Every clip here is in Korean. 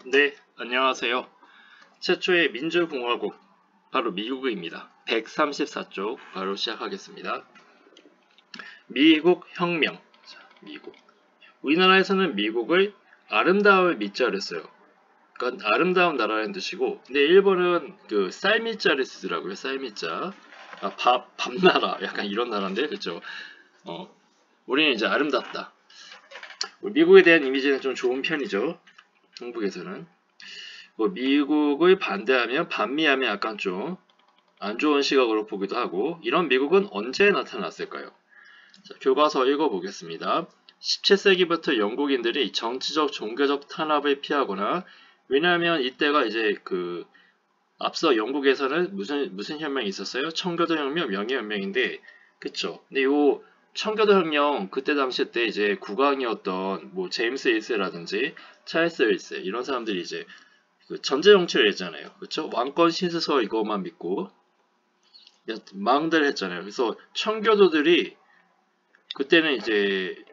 네, 안녕하세요. 최초의 민주공화국, 바로 미국입니다. 134쪽 바로 시작하겠습니다. 미국 혁명. 자, 미국. 우리나라에서는 미국을 아름다움을 미자를 써요. 그러니까 아름다운 나라라는 뜻이고, 근데 일본은 그 쌀미자를 쓰더라고요. 쌀미자. 밤나라. 약간 이런 나라인데, 그쵸? 우리는 이제 아름답다. 미국에 대한 이미지는 좀 좋은 편이죠. 한국에서는. 뭐 미국을 반대하면 반미하면 약간 좀 안 좋은 시각으로 보기도 하고, 이런 미국은 언제 나타났을까요? 자, 교과서 읽어보겠습니다. 17세기부터 영국인들이 정치적 종교적 탄압을 피하거나, 왜냐하면 이때가 이제 앞서 영국에서는 무슨 혁명이 있었어요? 청교도 혁명, 명예혁명인데, 그쵸? 근데 요 청교도 혁명 그때 당시 때 이제 국왕이었던 뭐 제임스 1세라든지 찰스 1세 이런 사람들이 이제 전제 정치를 했잖아요. 그쵸? 왕권 신수서 이것만 믿고 망들 했잖아요. 그래서 청교도들이 그때는 이제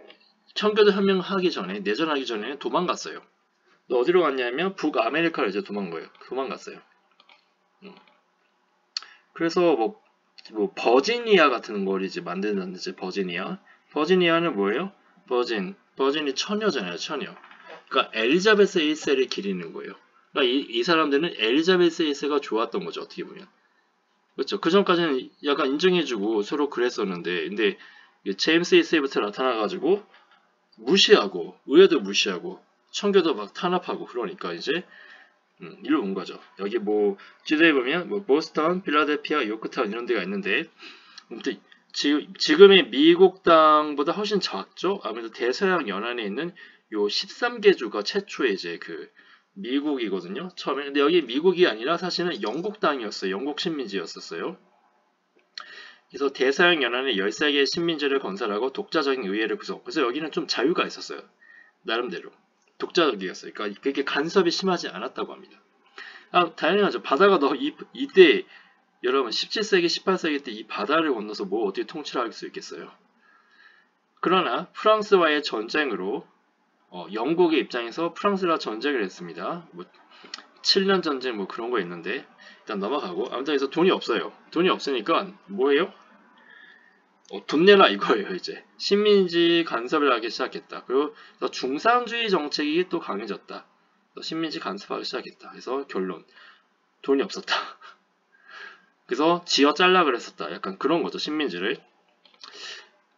청교도 혁명하기 전에, 내전하기 전에 도망갔어요. 어디로 갔냐면 북아메리카로 이제 도망갔어요. 그래서 뭐 버지니아 같은 걸 이제 만드는지. 버지니아는 뭐예요? 버진이 처녀잖아요. 처녀. 그러니까 엘리자베스 1세를 기리는 거예요. 그러니까 이 사람들은 엘리자베스 1세가 좋았던 거죠. 어떻게 보면. 그렇죠. 그 전까지는 약간 인정해주고 서로 그랬었는데, 근데 제임스 1세부터 나타나가지고 무시하고, 의회도 무시하고, 청교도 막 탄압하고, 그러니까 이제 이리로 온 거죠. 여기 뭐 지도에 보면 뭐 보스턴, 필라델피아, 요크타운 이런 데가 있는데, 아무튼 지금의 미국 땅보다 훨씬 작죠. 아무래도 대서양 연안에 있는 요 13개 주가 최초의 이제 미국이거든요. 처음에. 근데 여기 미국이 아니라 사실은 영국 땅이었어요. 영국 식민지였었어요. 그래서 대서양 연안에 13개의 식민지를 건설하고 독자적인 의회를 구성. 그래서 여기는 좀 자유가 있었어요. 나름대로. 독자적이었어요. 그러니까 그렇게 간섭이 심하지 않았다고 합니다. 당연하죠. 바다가 이때 여러분 17세기, 18세기 때 이 바다를 건너서 뭐 어떻게 통치를 할 수 있겠어요. 그러나 프랑스와의 전쟁으로 영국의 입장에서 프랑스와 전쟁을 했습니다. 뭐 7년 전쟁 뭐 그런 거 있는데 일단 넘어가고, 아무튼 그래서 돈이 없어요. 돈이 없으니까 뭐예요? 돈 내라 이거예요. 이제 식민지 간섭을 하기 시작했다. 그리고 중산주의 정책이 또 강해졌다. 식민지 간섭하기 시작했다. 그래서 결론, 돈이 없었다. 그래서 지어 잘라 그랬었다. 약간 그런 거죠. 식민지를.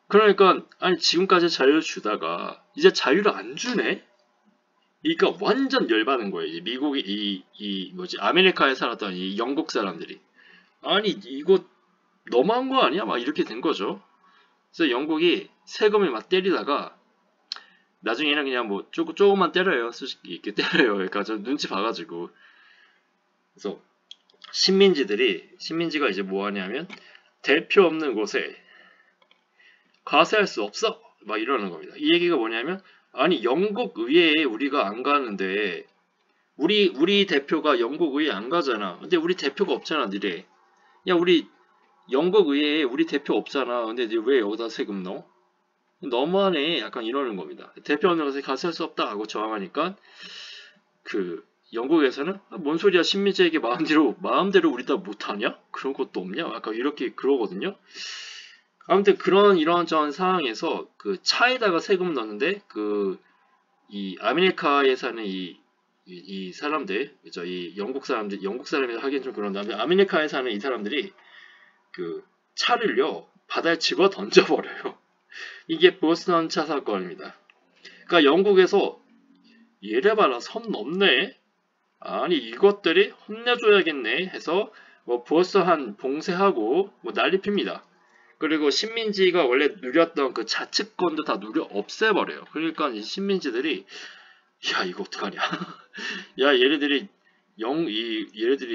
그러니까 아니 지금까지 자유를 주다가 이제 자유를 안 주네? 그러니까 완전 열받은 거예요. 이 미국이 뭐지, 아메리카에 살았던 이 영국 사람들이. 아니 이거 너무한 거 아니야? 막 이렇게 된 거죠. 그래서 영국이 세금을 막 때리다가 나중에는 그냥 뭐 조금만 때려요. 솔직히 이렇게 때려요. 그러니까 저 눈치 봐가지고. 그래서 식민지가 이제 뭐 하냐면 대표 없는 곳에 가세할 수 없어! 막 이러는 겁니다. 이 얘기가 뭐냐면, 아니 영국 의회에 우리가 안 가는데 우리 대표가 영국 의회에 안 가잖아. 근데 우리 대표가 없잖아. 니네. 야, 우리 영국 의회에 우리 대표 없잖아. 근데 왜 여기다 세금 넣어? 너무하네. 약간 이러는 겁니다. 대표 없는 곳에 가세할 수 없다 하고 저항하니까 영국에서는 뭔 소리야, 식민지에게 마음대로 우리 다 못하냐? 그런 것도 없냐? 약간 이렇게 그러거든요. 아무튼 이런저런 상황에서 차에다가 세금 넣는데 이 아메리카에 사는 이 사람들, 그죠? 이 영국 사람이 하기엔 좀 그런데 아메리카에 사는 이 사람들이 차를요 바다에 집어 던져버려요. 이게 보스턴 차 사건입니다. 그러니까 영국에서 얘네 봐라, 선 넘네. 아니 이것들이 혼내줘야겠네 해서 뭐 보스턴 봉쇄하고 뭐 난리 핍니다. 그리고 식민지가 원래 누렸던 그 자치권도 다 없애버려요. 그러니까 이 식민지들이 야 이거 어떡하냐. 야 얘네들이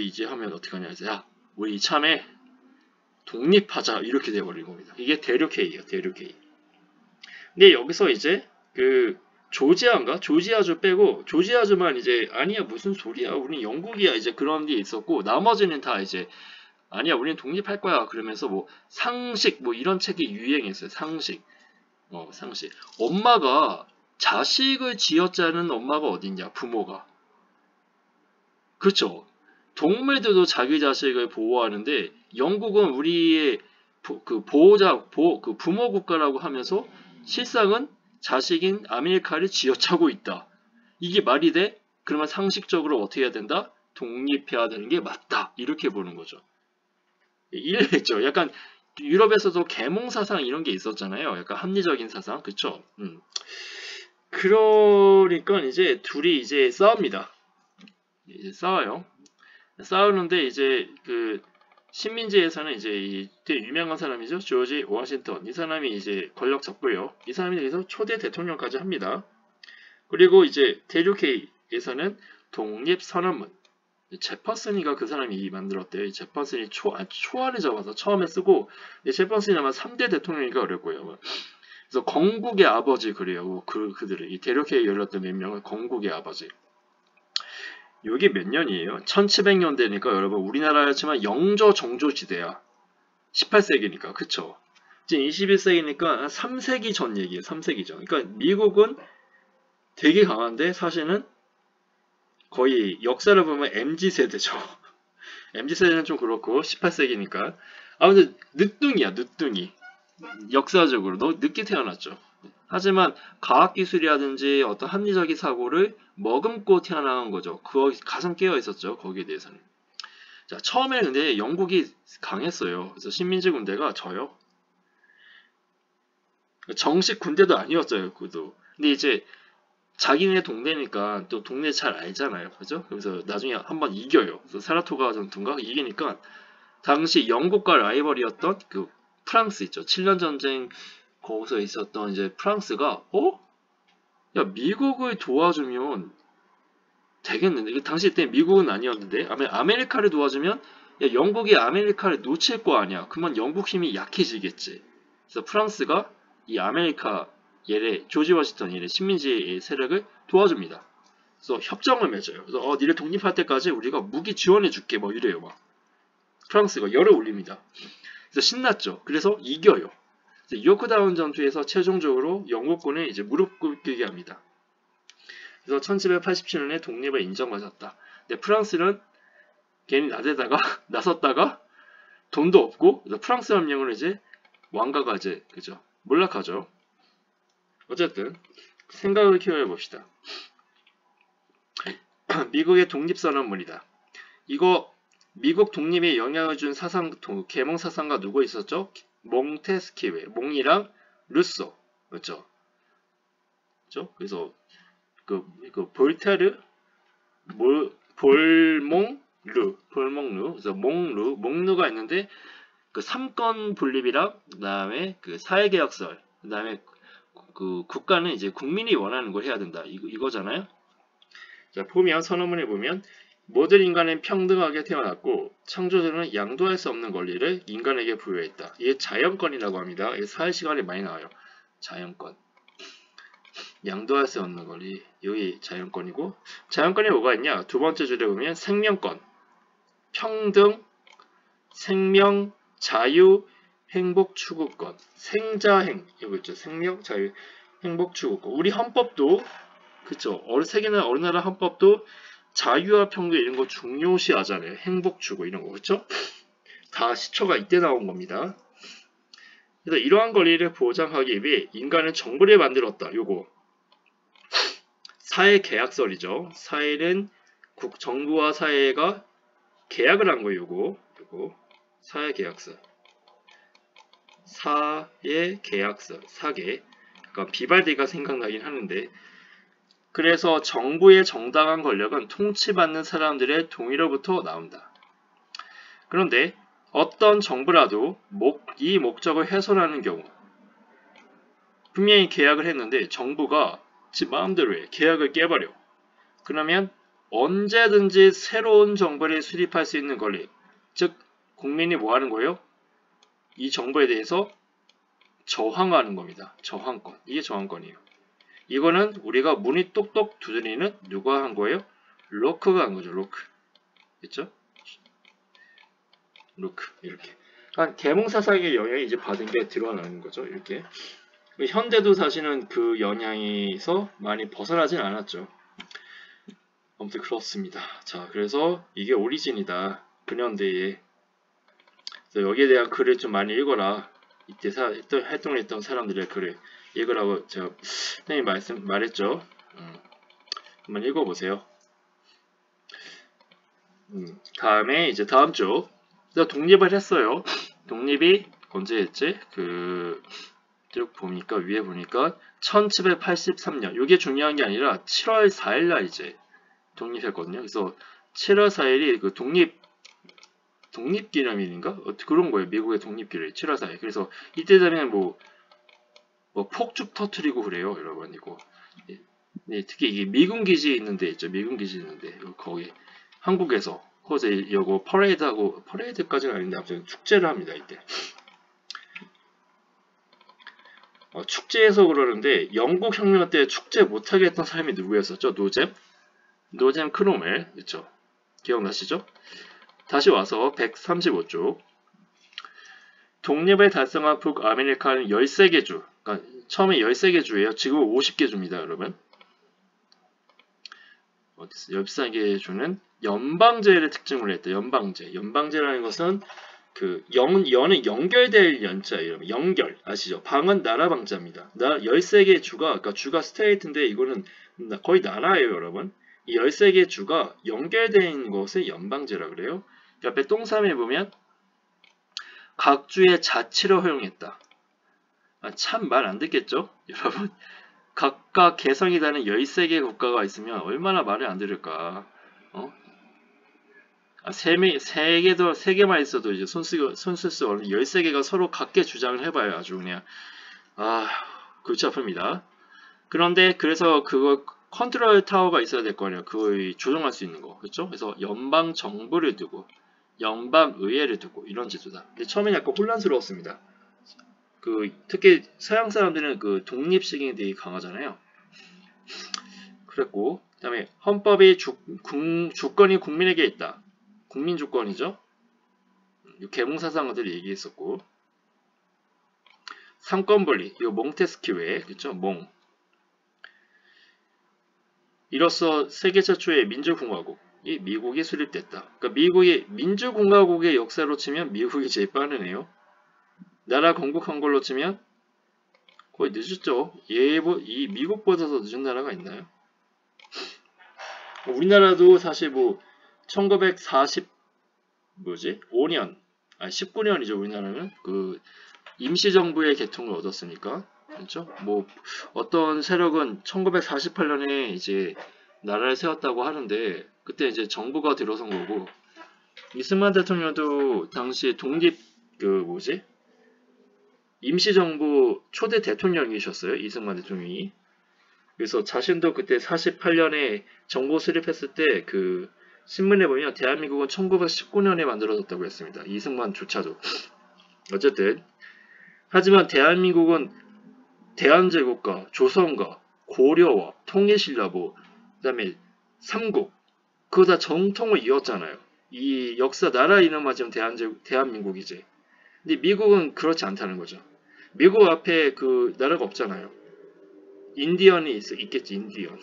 이제 하면 어떡하냐. 야 우리 이참에 독립하자 이렇게 돼버린 겁니다. 이게 대륙회의예요. 대륙회의. 근데 여기서 이제 조지아주 빼고 조지아주만 이제 아니야 무슨 소리야 우린 영국이야 이제 그런 게 있었고, 나머지는 다 이제 아니야 우리는 독립할 거야 그러면서 뭐 상식 뭐 이런 책이 유행했어요. 상식. 상식. 엄마가 자식을 쥐어짜는 엄마가 어딨냐, 부모가. 그렇죠. 동물들도 자기 자식을 보호하는데 영국은 우리의 그 부모 국가라고 하면서 실상은 자식인 아메리카를 쥐어짜고 있다. 이게 말이 돼? 그러면 상식적으로 어떻게 해야 된다? 독립해야 되는 게 맞다. 이렇게 보는 거죠. 이해했죠? 약간 유럽에서도 계몽 사상 이런 게 있었잖아요. 약간 합리적인 사상, 그쵸? 그러니까 이제 둘이 이제 싸웁니다. 이제 싸워요. 싸우는데 이제 그 식민지에서는 이제 이 되게 유명한 사람이죠. 조지 워싱턴. 이 사람이 이제 권력 잡고요. 이 사람이 여기서 초대 대통령까지 합니다. 그리고 이제 대륙회의에서는 독립선언문. 제퍼슨이가 그 사람이 만들었대요. 이 제퍼슨이 초안을 잡아서 처음에 쓰고, 제퍼슨이 아마 3대 대통령이니까 어렵고요. 그래서 건국의 아버지 그래요. 그들을 이 대륙회의 열렸던 몇 명을 건국의 아버지. 이게 몇 년이에요? 1700년대니까 여러분 우리나라였지만 영조 정조 시대야. 18세기니까 그쵸? 지금 21세기니까 3세기 전 얘기예요. 3세기 전. 그러니까 미국은 되게 강한데 사실은 거의 역사를 보면 MZ세대죠. MZ세대는 좀 그렇고 18세기니까 아무튼 늦둥이야. 늦둥이. 역사적으로 늦게 태어났죠. 하지만 과학기술이라든지 어떤 합리적인 사고를 머금고 태어난 거죠. 그거 가장 깨어 있었죠. 거기에 대해서는. 자, 처음에 근데 영국이 강했어요. 그래서 식민지 군대가 져요. 정식 군대도 아니었어요. 그도. 근데 이제 자기네 동네니까 또 동네 잘 알잖아요. 그죠? 그래서 나중에 한번 이겨요. 그래서 사라토가 전투인가 이기니까 당시 영국과 라이벌이었던 그 프랑스 있죠. 7년 전쟁 거기서 있었던 이제 프랑스가 야 미국을 도와주면 되겠는데 당시 때 미국은 아니었는데 아메리카를 도와주면 야 영국이 아메리카를 놓칠 거 아니야. 그러면 영국 힘이 약해지겠지. 그래서 프랑스가 이 아메리카 얘네 조지 워싱턴 얘네 식민지의 세력을 도와줍니다. 그래서 협정을 맺어요. 그래서 니네 독립할 때까지 우리가 무기 지원해 줄게 뭐 이래요 막. 프랑스가 열을 올립니다. 그래서 신났죠. 그래서 이겨요. 요크다운 전투에서 최종적으로 영국군을 이제 무릎 꿇게 합니다. 그래서 1787년에 독립을 인정받았다. 근데 프랑스는 괜히 나섰다가 돈도 없고 프랑스 함령을 이제 왕가가 이제 그죠 몰락하죠. 어쨌든 생각을 키워해 봅시다. 미국의 독립선언문이다. 이거 미국 독립에 영향을 준 계몽 사상가 누구 있었죠? 몽테스키웨, 몽이랑 루소, 그렇죠? 그래서 그 볼테르, 볼몽루, 그래서 몽루가 있는데 그 삼권 분립이랑 그다음에 그 사회개혁설, 그다음에 그 국가는 이제 국민이 원하는 걸 해야 된다. 이거잖아요. 자 보면 선언문에 보면 모든 인간은 평등하게 태어났고 창조주는 양도할 수 없는 권리를 인간에게 부여했다. 이게 자연권이라고 합니다. 이게 사회 시간에 많이 나와요. 자연권. 양도할 수 없는 권리. 여기 자연권이고 자연권이 뭐가 있냐? 두 번째 줄에 보면 생명권, 평등, 생명, 자유, 행복 추구권. 생자행. 이거 있죠. 생명, 자유, 행복 추구권. 우리 헌법도 그쵸. 세계나 어느 나라 헌법도 자유와 평등 이런 거 중요시하잖아요. 행복 추구 이런 거 그렇죠? 다 시초가 이때 나온 겁니다. 그래서 이러한 권리를 보장하기 위해 인간은 정부를 만들었다. 요거 사회계약설이죠. 사회는 정부와 사회가 계약을 한 거예요. 요거 사회계약설. 사회계약설. 사계. 그러니까 비발디가 생각나긴 하는데 그래서 정부의 정당한 권력은 통치받는 사람들의 동의로부터 나온다. 그런데 어떤 정부라도 이 목적을 훼손하는 경우 분명히 계약을 했는데 정부가 지 마음대로 해. 계약을 깨버려. 그러면 언제든지 새로운 정부를 수립할 수 있는 권리 즉 국민이 뭐 하는 거예요? 이 정부에 대해서 저항하는 겁니다. 저항권. 이게 저항권이에요. 이거는 우리가 문이 똑똑 두드리는 누가 한 거예요? 로크가 한 거죠. 로크. 그렇죠? 로크. 이렇게. 그러니까 계몽사상의 영향이 이제 받은 게 드러나는 거죠. 이렇게. 현대도 사실은 그 영향에서 많이 벗어나진 않았죠. 아무튼 그렇습니다. 자, 그래서 이게 오리진이다. 근현대에. 그래서 여기에 대한 글을 좀 많이 읽어라. 이때 활동을 했던 사람들의 글을 읽으라고 제가 선생님이 말했죠. 한번 읽어보세요. 다음에 이제 다음 쪽. 독립을 했어요. 독립이 언제 했지? 쭉 보니까 위에 보니까 1783년. 이게 중요한 게 아니라 7월 4일날 이제 독립했거든요. 그래서 7월 4일이 그 독립기념일인가? 그런 거예요. 미국의 독립기념일 7월 4일. 그래서 이때 되면 뭐 폭죽 터트리고 그래요, 여러분. 이거. 네, 특히 이게 미군 기지 있는데 있죠. 미군 기지 있는데 거기 한국에서 거기서 이거 퍼레이드까지는 아닌데 아무튼 축제를 합니다. 이때. 축제에서 그러는데 영국 혁명 때 축제 못하게 했던 사람이 누구였었죠? 노잼 크로멜. 그쵸? 기억나시죠? 다시 와서 135쪽. 독립을 달성한 북아메리카는 13개 주. 그러니까 처음에 13개 주예요. 지금 50개 주입니다, 여러분. 13개 주는 연방제를 특징으로 했다. 연방제. 연방제라는 것은 연은 연결될 연자예요. 연결. 아시죠? 방은 나라 방자입니다. 13개 주가, 그러니까 주가 스테이트인데 이거는 거의 나라예요, 여러분. 이 13개 주가 연결된 것을 연방제라 그래요. 옆에 똥3에 보면 각 주의 자치를 허용했다. 참 말 안 듣겠죠? 여러분. 각각 개성이 다른 13개 국가가 있으면 얼마나 말을 안 들을까. 세 개만 있어도 이제 손 쓸 수 없는 13개가 서로 각계 주장을 해봐요. 아주 그냥. 골치 아픕니다. 그런데 그래서 그거 컨트롤 타워가 있어야 될 거 아니에요. 그걸 조정할 수 있는 거. 그렇죠? 그래서 연방 정부를 두고 연방 의회를 두고 이런 제도다. 근데 처음엔 약간 혼란스러웠습니다. 특히 서양 사람들은 독립식이 되게 강하잖아요. 그랬고, 그 다음에 헌법이 주권이 국민에게 있다. 국민 주권이죠. 계몽사상가들이 얘기했었고, 삼권분리, 이거 몽테스키우의, 그쵸? 이로써 세계 최초의 민주공화국이 미국이 수립됐다. 그러니까 미국이 민주공화국의 역사로 치면 미국이 제일 빠르네요. 나라 건국한 걸로 치면 거의 늦었죠. 이 미국보다 더 늦은 나라가 있나요? 우리나라도 사실 19년이죠. 우리나라는 임시정부의 개통을 얻었으니까. 그렇죠? 어떤 세력은 1948년에 이제 나라를 세웠다고 하는데 그때 이제 정부가 들어선 거고, 이승만 대통령도 당시 임시정부 초대 대통령이셨어요. 이승만 대통령이. 그래서 자신도 그때 48년에 정부 수립했을 때 신문에 보면 대한민국은 1919년에 만들어졌다고 했습니다. 이승만조차도. 어쨌든 하지만 대한민국은 대한제국과 조선과 고려와 통일신라부 그 다음에 삼국 그거 다 정통을 이었잖아요. 이 역사 나라 이름만 지금 대한민국이지. 근데 미국은 그렇지 않다는 거죠. 미국 앞에 나라가 없잖아요. 인디언이 있겠지. 인디언.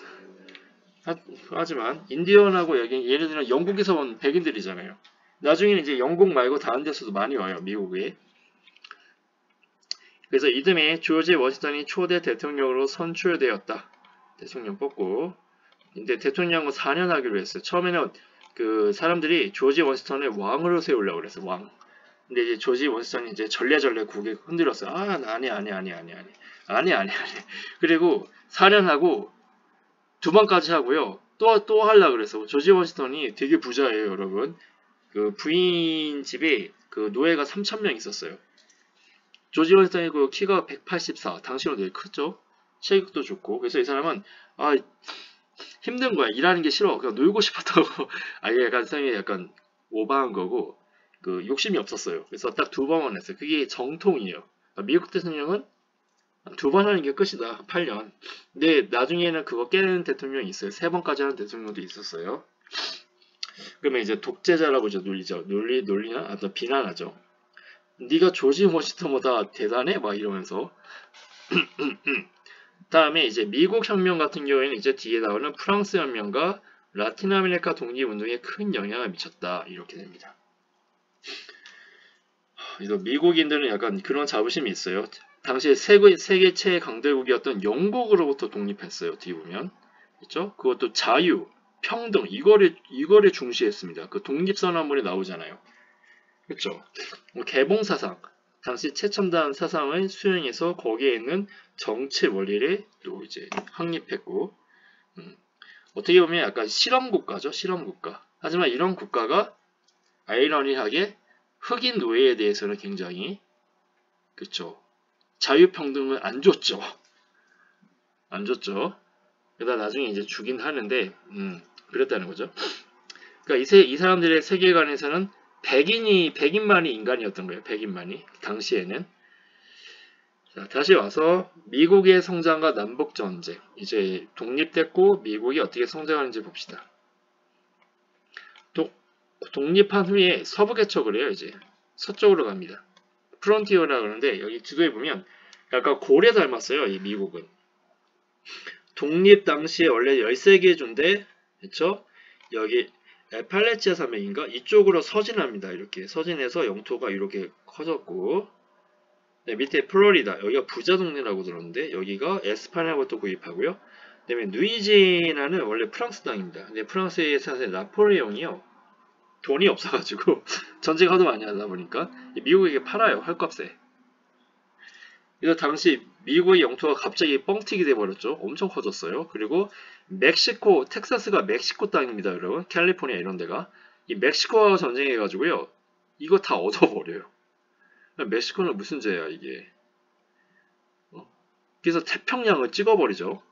하지만 인디언하고 예를 들면 영국에서 온 백인들이잖아요. 나중에는 이제 영국 말고 다른 데서도 많이 와요. 미국에. 그래서 이듬해 조지 워싱턴이 초대 대통령으로 선출되었다. 대통령 뽑고. 근데 대통령은 4년 하기로 했어요. 처음에는 사람들이 조지 워싱턴을 왕으로 세우려고 그랬어요. 왕. 근데 이제 조지 워싱턴이 이제 전례 국에 흔들었어요. 아니. 그리고 4년 하고 2번까지 하고요. 또 하려고 그랬어. 조지 워싱턴이 되게 부자예요, 여러분. 부인 집에 노예가 3,000명 있었어요. 조지 워싱턴이 키가 184. 당시로 되게 크죠? 체격도 좋고. 그래서 이 사람은 힘든 거야. 일하는 게 싫어. 그냥 놀고 싶었다고. 약간 오버한 거고. 욕심이 없었어요. 그래서 딱 2번만 했어요. 그게 정통이에요. 미국 대통령은 2번 하는 게 끝이다. 8년. 근데 나중에는 그거 깨는 대통령이 있어요. 3번까지 하는 대통령도 있었어요. 그러면 이제 독재자라고 이제 놀리나? 비난하죠. 네가 조지 워싱턴보다 대단해? 막 이러면서. 다음에 이제 미국 혁명 같은 경우에는 이제 뒤에 나오는 프랑스 혁명과 라틴 아메리카 독립운동에 큰 영향을 미쳤다. 이렇게 됩니다. 그래서 미국인들은 약간 그런 자부심이 있어요. 당시에 세계 최강대국이었던 영국으로부터 독립했어요. 어떻게 보면. 그렇죠? 그것도 자유, 평등 이거를 중시했습니다. 그 독립선언문에 나오잖아요. 그렇죠? 개봉사상, 당시 최첨단 사상을 수행해서 거기에 있는 정치 원리를 또 이제 확립했고, 어떻게 보면 약간 실험국가죠, 실험국가. 하지만 이런 국가가 아이러니하게 흑인 노예에 대해서는 굉장히, 그렇죠, 자유평등을 안 줬죠. 안 줬죠. 그러다 나중에 이제 주긴 하는데, 그랬다는 거죠. 그러니까 이 사람들의 세계관에서는 백인만이 인간이었던 거예요. 백인만이. 당시에는. 자, 다시 와서 미국의 성장과 남북전쟁. 이제 독립됐고 미국이 어떻게 성장하는지 봅시다. 독립한 후에 서부 개척을 해요. 이제 서쪽으로 갑니다. 프론티어라 그러는데 여기 지도에 보면 약간 고래 닮았어요. 이 미국은. 독립 당시에 원래 13개 주인데, 그쵸? 여기 팔레치아 산맥인가? 이쪽으로 서진합니다. 이렇게 서진해서 영토가 이렇게 커졌고, 네, 밑에 플로리다, 여기가 부자 동네라고 들었는데 여기가 에스파냐부터 구입하고요. 그 다음에 누이지나는 원래 프랑스 땅입니다. 근데 프랑스의 사실 나폴레옹이요, 돈이 없어가지고 전쟁 하도 많이 하다 보니까 미국에게 팔아요. 헐값에. 그래서 당시 미국의 영토가 갑자기 뻥튀기 돼버렸죠. 엄청 커졌어요. 그리고 멕시코, 텍사스가 멕시코 땅입니다. 여러분, 캘리포니아 이런 데가 이 멕시코와 전쟁해가지고요, 이거 다 얻어버려요. 멕시코는 무슨 죄야 이게. 그래서 태평양을 찍어버리죠.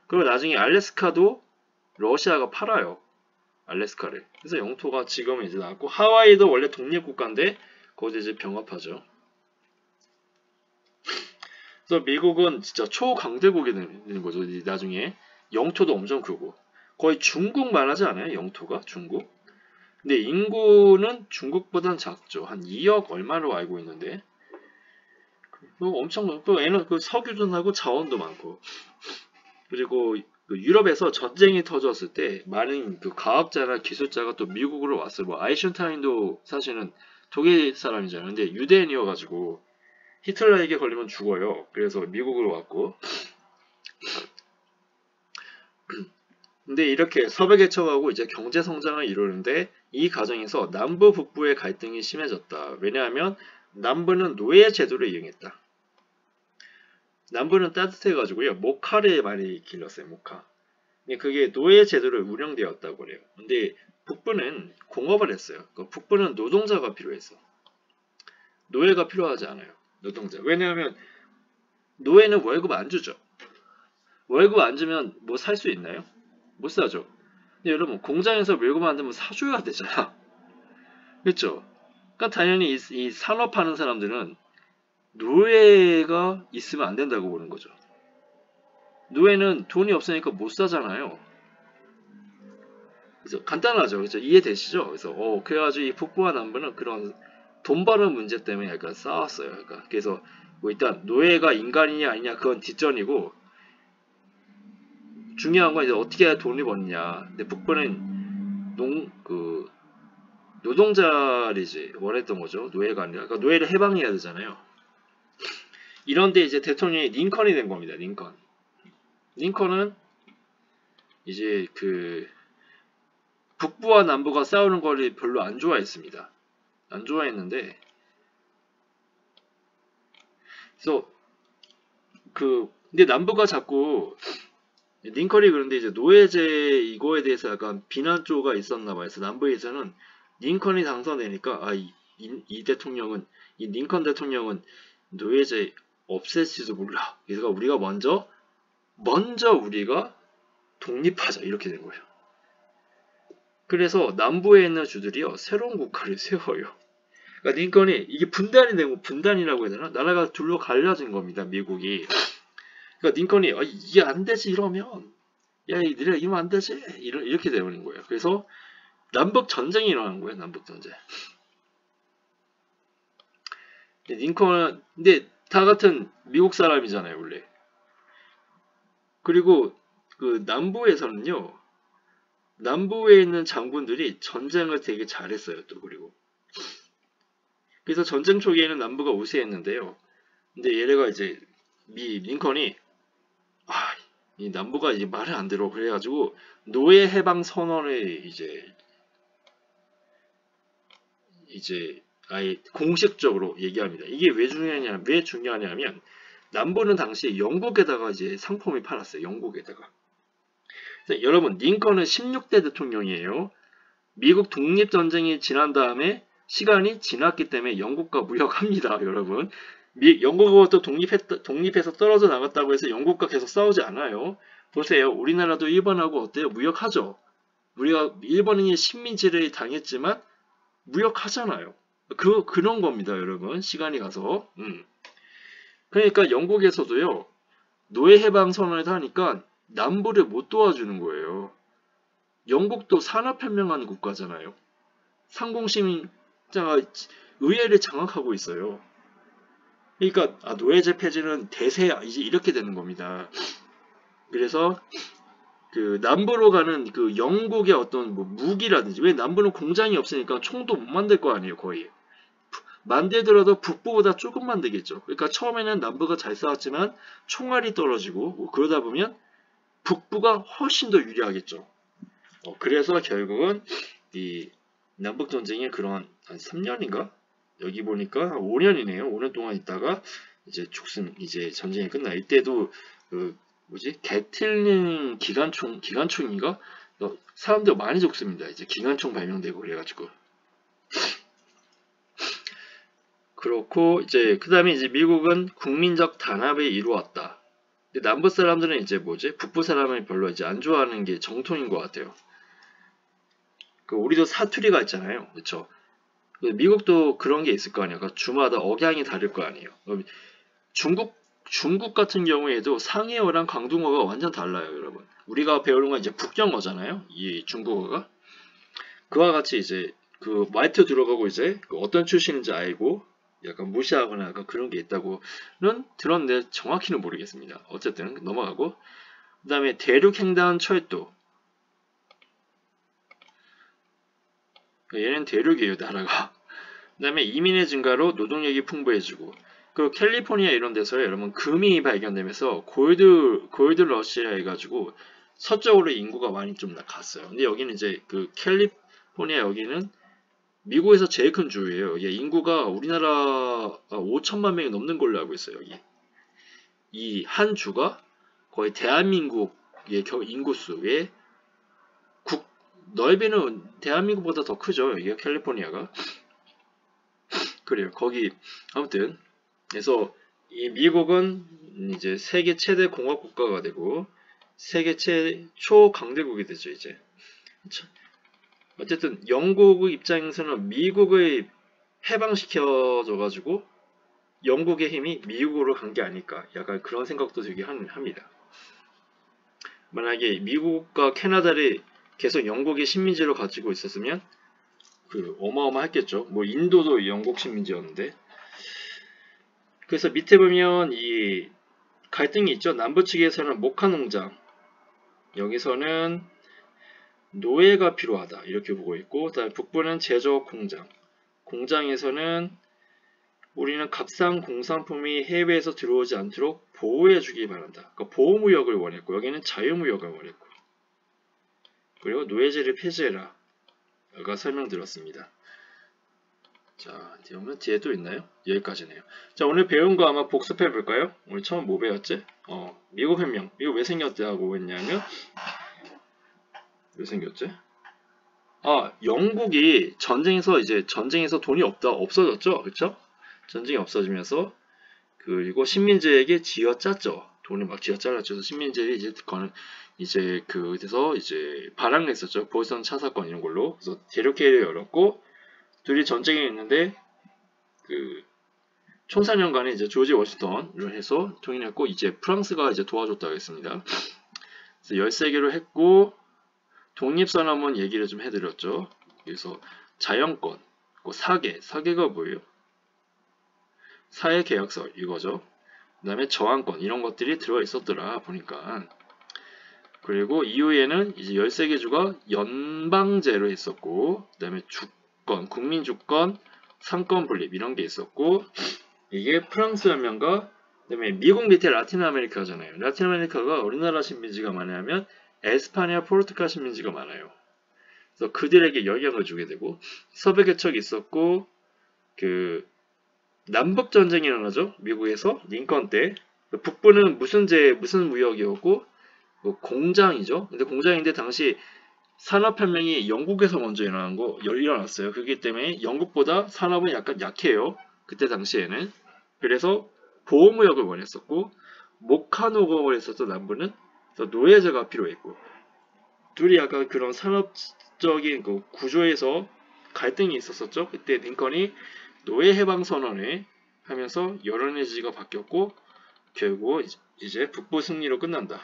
그리고 나중에 알래스카도 러시아가 팔아요. 알래스카를. 그래서 영토가 지금은 이제 나왔고, 하와이도 원래 독립국가인데 거기서 이제 병합하죠. 그래서 미국은 진짜 초강대국이 되는 거죠. 나중에 영토도 엄청 크고 거의 중국만 하지 않아요? 영토가 중국. 근데 인구는 중국보단 작죠. 한 2억 얼마로 알고 있는데, 엄청 또 그 석유도 나고 자원도 많고. 그리고 그 유럽에서 전쟁이 터졌을 때 많은 그 과학자나 기술자가 또 미국으로 왔어요. 뭐 아인슈타인도 사실은 독일 사람이잖아요. 근데 유대인이어가지고 히틀러에게 걸리면 죽어요. 그래서 미국으로 왔고. 근데 이렇게 서부 개척하고 이제 경제 성장을 이루는데 이 과정에서 남부 북부의 갈등이 심해졌다. 왜냐하면 남부는 노예 제도를 이용했다. 남부는 따뜻해가지고요, 모카를 많이 길렀어요. 모카. 근데 그게 노예 제도를 운영되었다고 그래요. 근데 북부는 공업을 했어요. 그러니까 북부는 노동자가 필요했어. 노예가 필요하지 않아요. 노동자. 왜냐하면 노예는 월급 안 주죠. 월급 안 주면 뭐 살 수 있나요? 못 사죠. 근데 여러분, 공장에서 물건 만들면 사줘야 되잖아. 그렇죠? 그러니까 당연히 이 산업하는 사람들은 노예가 있으면 안 된다고 보는 거죠. 노예는 돈이 없으니까 못 사잖아요. 그래서 간단하죠. 그렇죠? 이해되시죠? 그래서 그래가지고 이 북부와 남부는 그런 돈 버는 문제 때문에 약간 싸웠어요. 그러니까 그래서 뭐 일단 노예가 인간이냐 아니냐 그건 뒷전이고, 중요한 건 이제 어떻게 해야 돈을 버느냐. 근데 북부는 노동자를 이제 원했던 거죠. 노예가 아니라. 그러니까 노예를 해방해야 되잖아요. 이런데 이제 대통령이 링컨이 된 겁니다. 링컨은 이제 그 북부와 남부가 싸우는 걸 별로 안 좋아했습니다. 안 좋아했는데, 그래서 근데 남부가 자꾸 링컨이, 그런데 이제 노예제 이거에 대해서 약간 비난조가 있었나 봐요. 그래서 남부에서는 링컨이 당선되니까 이 대통령은, 이 링컨 대통령은 노예제 없앨지도 몰라. 그래서 우리가 먼저 우리가 독립하자, 이렇게 된 거예요. 그래서 남부에 있는 주들이요, 새로운 국가를 세워요. 그러니까 링컨이 이게 분단이 되고, 분단이라고 해야 되나? 나라가 둘로 갈라진 겁니다. 미국이. 그러니까 링컨이 이게 안 되지 이러면, 야, 니네 이러면 안 되지, 이렇게 되는 거예요. 그래서 남북 전쟁이 일어난 거예요. 남북 전쟁. 링컨은 근데 다 같은 미국 사람이잖아요, 원래. 그리고 그 남부에서는요, 남부에 있는 장군들이 전쟁을 되게 잘했어요. 또 그리고 그래서 전쟁 초기에는 남부가 우세했는데요. 근데 얘네가 이제 링컨이 이 남부가 이제 말을 안 들어 그래가지고 노예 해방 선언을 이제 아예 공식적으로 얘기합니다. 이게 왜 중요하냐면 남부는 당시에 영국에다가 이제 상품을 팔았어요. 영국에다가. 여러분 링컨은 16대 대통령이에요. 미국 독립전쟁이 지난 다음에 시간이 지났기 때문에 영국과 무역합니다. 여러분 영국은 또 독립해서 떨어져 나갔다고 해서 영국과 계속 싸우지 않아요. 보세요. 우리나라도 일본하고 어때요? 무역하죠. 우리가 일본인이 식민지를 당했지만 무역하잖아요. 그런 겁니다. 여러분 시간이 가서 그러니까 영국에서도요. 노예 해방 선언을 하니까 남부를 못 도와주는 거예요. 영국도 산업혁명하는 국가잖아요. 상공시민자가 의회를 장악하고 있어요. 그러니까 노예제 폐지는 대세야 이제 이렇게 되는 겁니다. 그래서 그 남부로 가는 그 영국의 어떤 뭐 무기라든지 왜 남부는 공장이 없으니까 총도 못 만들 거 아니에요 거의. 만들더라도 북부보다 조금 만들겠죠. 그러니까 처음에는 남부가 잘 싸웠지만 총알이 떨어지고 뭐 그러다 보면 북부가 훨씬 더 유리하겠죠. 그래서 결국은 이 남북전쟁이 그런 한 3년인가? 여기 보니까 한 5년이네요. 5년 동안 있다가 이제 이제 전쟁이 끝나. 이때도 그 뭐지? 게틀링 기관총인가? 사람들 많이 죽습니다. 이제 기관총 발명되고 그래가지고. 그렇고 이제 그다음에 이제 미국은 국민적 단합을 이루었다. 근데 남부 사람들은 이제 뭐지? 북부 사람을 별로 이제 안 좋아하는 게 정통인 것 같아요. 우리도 사투리가 있잖아요. 그렇죠? 미국도 그런 게 있을 거 아니에요. 그러니까 주마다 억양이 다를 거 아니에요. 중국 같은 경우에도 상해어랑 광둥어가 완전 달라요, 여러분. 우리가 배우는 건 이제 북경어잖아요. 이 중국어가. 그와 같이 이제 그 말투 들어가고 이제 어떤 출신인지 알고 약간 무시하거나 약간 그런 게 있다고는 들었는데 정확히는 모르겠습니다. 어쨌든 넘어가고 그 다음에 대륙횡단 철도 얘는 대륙이에요 나라가. 그 다음에 이민의 증가로 노동력이 풍부해지고 그리고 캘리포니아 이런 데서 여러분 금이 발견되면서 골드 러시아 해가지고 서쪽으로 인구가 많이 좀 갔어요. 근데 여기는 이제 그 캘리포니아 여기는 미국에서 제일 큰 주예요. 인구가 우리나라 5천만 명이 넘는 걸로 알고 있어요. 여기 이 한 주가 거의 대한민국의 인구수의 넓이는 대한민국보다 더 크죠. 여기가 캘리포니아가. 그래요. 거기 아무튼 그래서 이 미국은 이제 세계 최대 공업 국가가 되고 세계 최초 강대국이 되죠. 이제 어쨌든 영국 입장에서는 미국을 해방시켜줘가지고 영국의 힘이 미국으로 간 게 아닐까 약간 그런 생각도 들게 합니다. 만약에 미국과 캐나다를 계속 영국의 식민지로 가지고 있었으면 어마어마했겠죠. 뭐 인도도 영국 식민지였는데. 그래서 밑에 보면 이 갈등이 있죠. 남부 측에서는 목화 농장, 여기서는 노예가 필요하다 이렇게 보고 있고, 그다음에 북부는 제조업 공장, 공장에서는 우리는 값싼 공산품이 해외에서 들어오지 않도록 보호해 주기 바란다. 그러니까 보호무역을 원했고 여기는 자유무역을 원했고, 그리고 노예제를 폐지해라. 아까 설명드렸습니다. 자, 그러면 뒤에 또 있나요? 여기까지네요. 자, 오늘 배운 거 아마 복습해 볼까요? 오늘 처음 뭐 배웠지? 미국 혁명. 미국 왜 생겼다고 했냐면 왜 생겼지? 영국이 전쟁에서 돈이 없어졌죠, 그렇죠? 전쟁이 없어지면서 그리고 식민지에게 쥐어짰죠. 돈을 막 쥐어짜랐죠. 식민지들이 그래서 이제 반항을 했었죠. 보스턴 차 사건 이런 걸로. 그래서 대륙회의를 열었고 둘이 전쟁에 있는데 그 총사령관이 이제 조지 워싱턴을 해서 통일했고 이제 프랑스가 이제 도와줬다고 했습니다. 그래서 13개로 했고 독립선언문 얘기를 좀 해드렸죠. 그래서 자연권, 사계가 뭐예요? 사회계약서 이거죠. 그 다음에 저항권 이런 것들이 들어있었더라 보니까. 그리고 이후에는 이제 13개 주가 연방제로 있었고, 그 다음에 주권, 국민주권, 상권 분립 이런 게 있었고, 이게 프랑스 혁명과 그 다음에 미국 밑에 라틴 아메리카잖아요. 라틴 아메리카가 우리나라 식민지가 많으면 에스파냐, 포르투갈 식민지가 많아요. 그래서 그들에게 영향을 주게 되고, 서부 개척이 있었고, 그 남북 전쟁이 일어나죠. 미국에서 링컨 때. 북부는 무슨 무역이었고, 뭐 공장이죠. 근데 공장인데 당시 산업혁명이 영국에서 먼저 일어났어요. 그렇기 때문에 영국보다 산업은 약간 약해요. 그때 당시에는. 그래서 보호무역을 원했었고, 목화노동을 했었던 남부는 노예제가 필요했고, 둘이 약간 그런 산업적인 그 구조에서 갈등이 있었었죠. 그때 링컨이 노예 해방 선언을 하면서 여론의 지지가 바뀌었고, 결국 이제 북부 승리로 끝난다.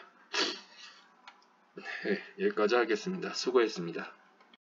네, 여기까지 하겠습니다. 수고했습니다.